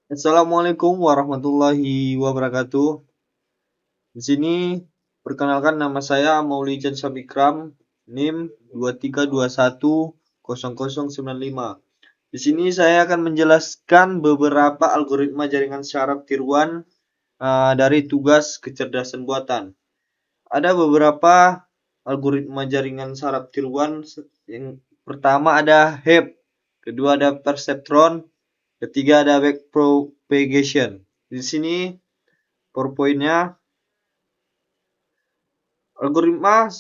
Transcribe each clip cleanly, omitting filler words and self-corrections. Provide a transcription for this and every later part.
Assalamualaikum warahmatullahi wabarakatuh. Di sini perkenalkan nama saya Maulijan Sabikram, NIM 23210095. Di sini saya akan menjelaskan beberapa algoritma jaringan syaraf tiruan dari tugas kecerdasan buatan. Ada beberapa algoritma jaringan syaraf tiruan. Yang pertama ada HEP, kedua ada perceptron, ketiga ada backpropagation. Di sini PowerPoint-nya, algoritma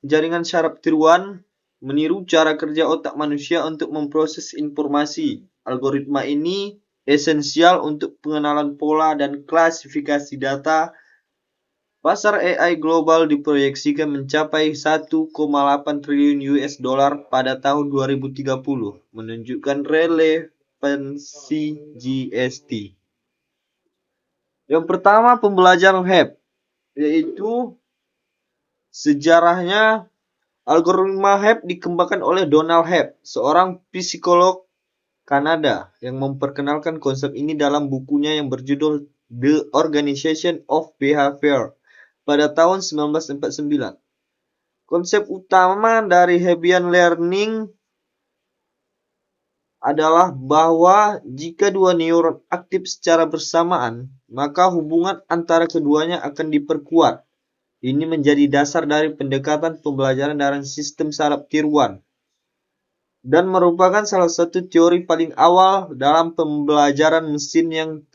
jaringan syaraf tiruan meniru cara kerja otak manusia untuk memproses informasi. Algoritma ini esensial untuk pengenalan pola dan klasifikasi data. Pasar AI global diproyeksikan mencapai 1,8 triliun US dollar pada tahun 2030, menunjukkan relevansi GST. Yang pertama, pembelajaran HEP, yaitu sejarahnya. Algoritma HEP dikembangkan oleh Donald Hebb, seorang psikolog Kanada yang memperkenalkan konsep ini dalam bukunya yang berjudul The Organization of Behavior pada tahun 1949. Konsep utama dari Hebbian Learning adalah bahwa jika dua neuron aktif secara bersamaan, maka hubungan antara keduanya akan diperkuat. Ini menjadi dasar dari pendekatan pembelajaran dalam sistem saraf tiruan dan merupakan salah satu teori paling awal dalam pembelajaran mesin yang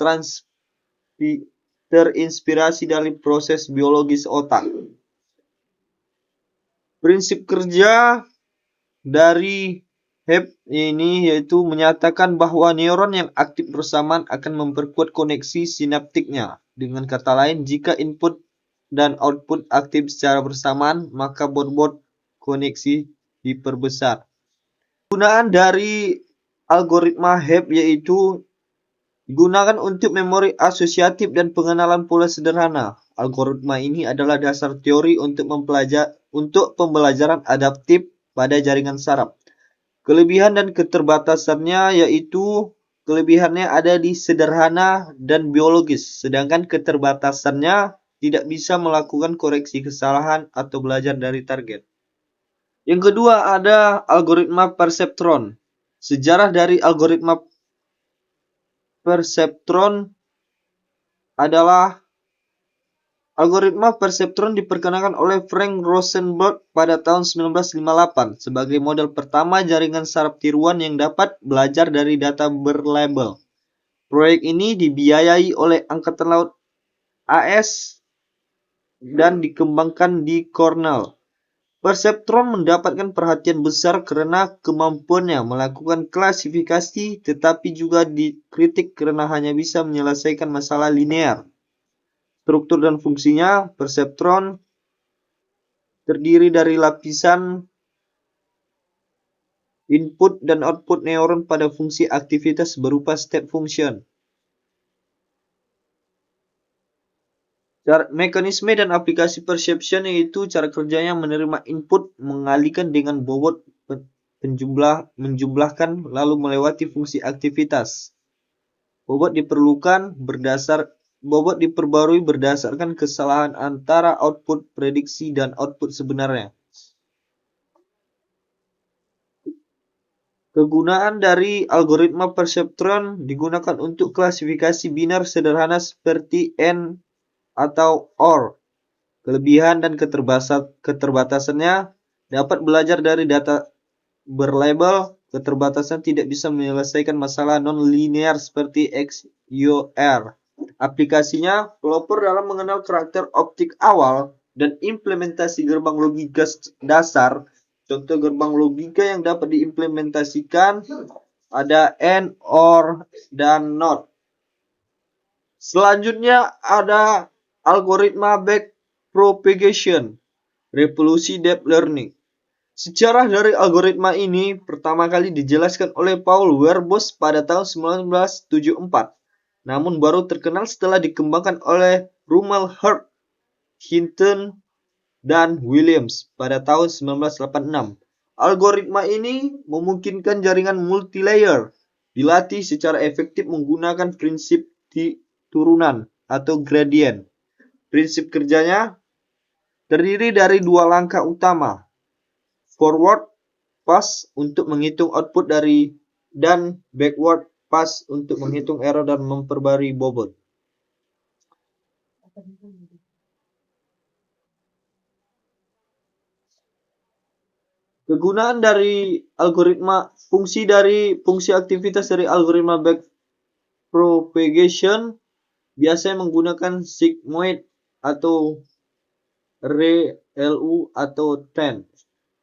terinspirasi dari proses biologis otak. Prinsip kerja dari HEP ini yaitu menyatakan bahwa neuron yang aktif bersamaan akan memperkuat koneksi sinaptiknya. Dengan kata lain, jika input dan output aktif secara bersamaan, maka bobot koneksi diperbesar. Penggunaan dari algoritma HEP yaitu digunakan untuk memori asosiatif dan pengenalan pola sederhana. Algoritma ini adalah dasar teori untuk pembelajaran adaptif pada jaringan saraf. Kelebihan dan keterbatasannya yaitu kelebihannya ada di sederhana dan biologis, sedangkan keterbatasannya tidak bisa melakukan koreksi kesalahan atau belajar dari target. Yang kedua ada algoritma perceptron. Sejarah dari algoritma perceptron adalah algoritma perceptron diperkenalkan oleh Frank Rosenberg pada tahun 1958 sebagai model pertama jaringan saraf tiruan yang dapat belajar dari data berlabel. Proyek ini dibiayai oleh Angkatan Laut AS dan dikembangkan di Cornell. Perceptron mendapatkan perhatian besar karena kemampuannya melakukan klasifikasi, tetapi juga dikritik karena hanya bisa menyelesaikan masalah linear. Struktur dan fungsinya, perceptron terdiri dari lapisan input dan output neuron pada fungsi aktivitas berupa step function. Mekanisme dan aplikasi perception yaitu cara kerjanya menerima input, mengalihkan dengan bobot menjumlahkan lalu melewati fungsi aktivitas. Bobot diperbarui berdasarkan kesalahan antara output prediksi dan output sebenarnya. Kegunaan dari algoritma perceptron digunakan untuk klasifikasi binar sederhana seperti AND atau OR. Kelebihan dan keterbatasannya dapat belajar dari data berlabel. Keterbatasan tidak bisa menyelesaikan masalah non-linear seperti XOR. Aplikasinya, pelopor dalam mengenal karakter optik awal dan implementasi gerbang logika dasar. Contoh gerbang logika yang dapat diimplementasikan ada AND, OR, dan NOT. Selanjutnya ada algoritma backpropagation, revolusi deep learning. Sejarah dari algoritma ini pertama kali dijelaskan oleh Paul Werbos pada tahun 1974, namun baru terkenal setelah dikembangkan oleh Rummel Hart, Hinton, dan Williams pada tahun 1986. Algoritma ini memungkinkan jaringan multilayer dilatih secara efektif menggunakan prinsip turunan atau gradient. Prinsip kerjanya terdiri dari dua langkah utama. Forward pass untuk menghitung output dan backward pass untuk menghitung error dan memperbarui bobot. Kegunaan dari fungsi aktivitas dari algoritma backpropagation biasanya menggunakan sigmoid atau ReLU atau TEN.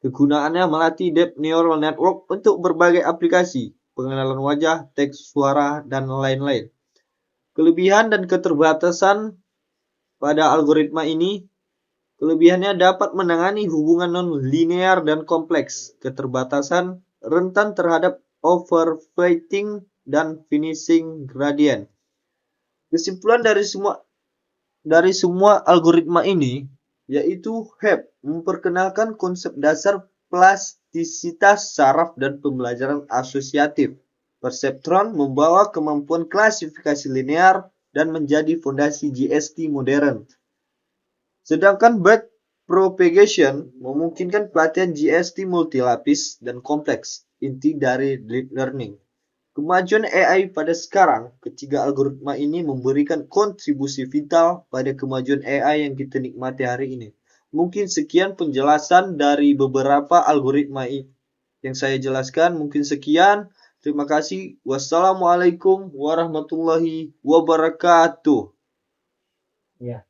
Kegunaannya melatih deep neural network untuk berbagai aplikasi, pengenalan wajah, teks, suara, dan lain-lain. Kelebihan dan keterbatasan pada algoritma ini. Kelebihannya dapat menangani hubungan non-linear dan kompleks. Keterbatasan rentan terhadap overfitting dan finishing gradient. Kesimpulan dari semua algoritma ini yaitu HEP memperkenalkan konsep dasar plastisitas saraf dan pembelajaran asosiatif. Perseptron membawa kemampuan klasifikasi linear dan menjadi fondasi GST modern. Sedangkan backpropagation memungkinkan pelatihan GST multilapis dan kompleks, inti dari deep learning. Kemajuan AI pada sekarang, ketiga algoritma ini memberikan kontribusi vital pada kemajuan AI yang kita nikmati hari ini. Mungkin sekian penjelasan dari beberapa algoritma yang saya jelaskan. Mungkin sekian. Terima kasih. Wassalamualaikum warahmatullahi wabarakatuh. Ya.